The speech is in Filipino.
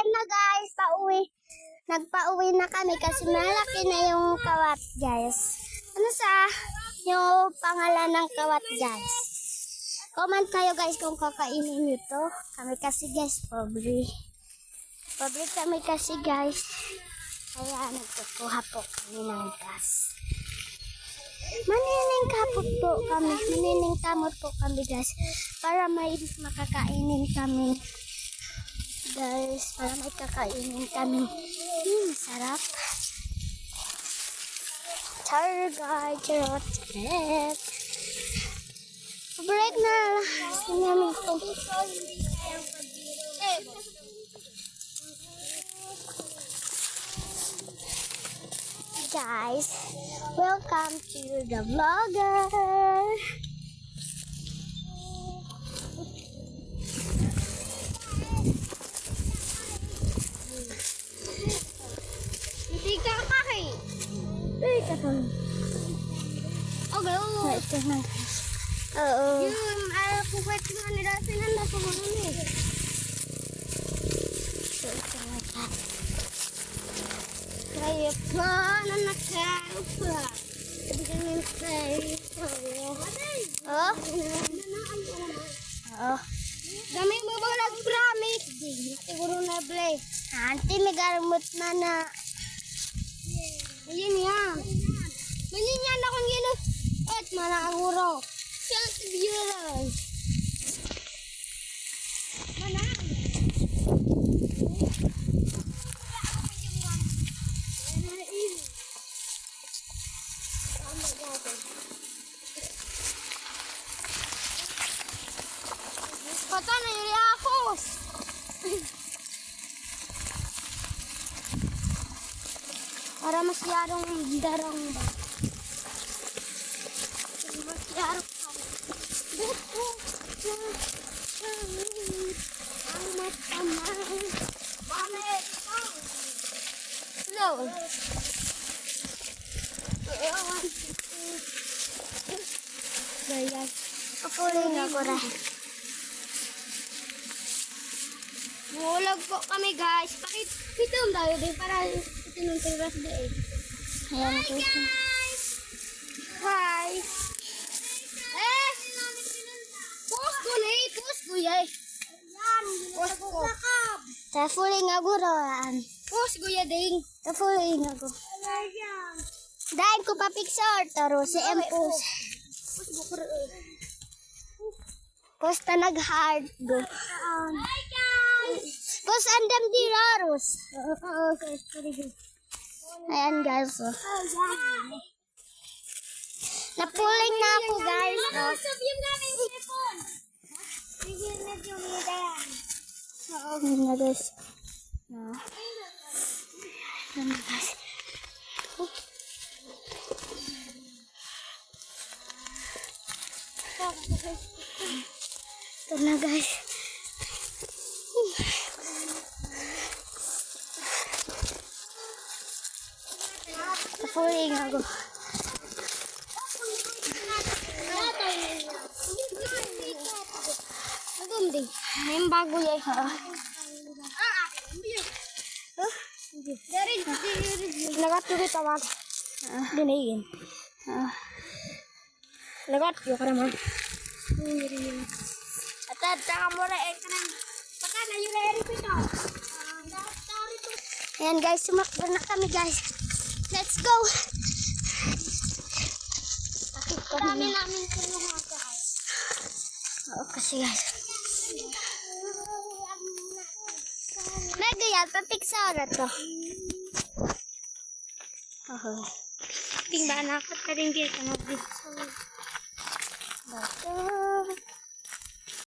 na guys, pauwi. Nagpauwi na kami kasi malaki na yung kawat guys. Ano yung pangalan ng kawat guys? Comment kayo guys kung kakainin nyo to. Kami kasi guys, pobre. Pobre kami kasi guys. Kaya nagkukuha po kami ng gas. Manining kamot po kami guys. Para may makakainin kami. Guys, para may kakainin kami. Sarap. Char guys, charot. Break na. Sinamin ko. Guys, welcome to the vlogger. Hindi ka kaki. Ito po. Okay, oo. Ito na. Oo. Yung puwet nga nila sinanda sa mga ni. Ito na pa. Kaya pa, nanakaw pa. Sabi ka nang tayo. Oh? Oh. Dami mo ba nag-promise? Siguro na blay. Auntie, may garmot na na. Ayun yan. Maninyan akong gino. At manakaguro. Siya si Biran. Mana? Kata na yuri ako. Para masyadong darang ba? Masyadong ang matamang. Bakit? Slow. Ganyan. Papuling ako rin. Bulag po kami guys. Pakitong tayo din para itinong tiras din. Ayan po. Hi. Post ko na eh. Post ko yay. Post ko. Papuling ako rin. Post ko ya ding. Papuling ako. Dahil ko pa picture. Taro si Empus. Post ko ko. Posta nag-hard go. Pos andam di raros. Ayan guys. Oh. Napuling na ako guys. Oh. Ayan na guys. No. Ayan na guys. Oh. Ito na guys. Papuling ako. May bago yay. Lagat ko rin tawag. Dinayin. Lagat ko ka naman. At saka mo na ekran. Baka na yung eri ito. Ayan guys, sumakbo na kami guys. Let's go! Takip kami. namin kinuha guys. Oo kasi guys. Mega yan, papiksara to. Oh. Ting ba nakot ka rin kaya ka mag-video. Bato.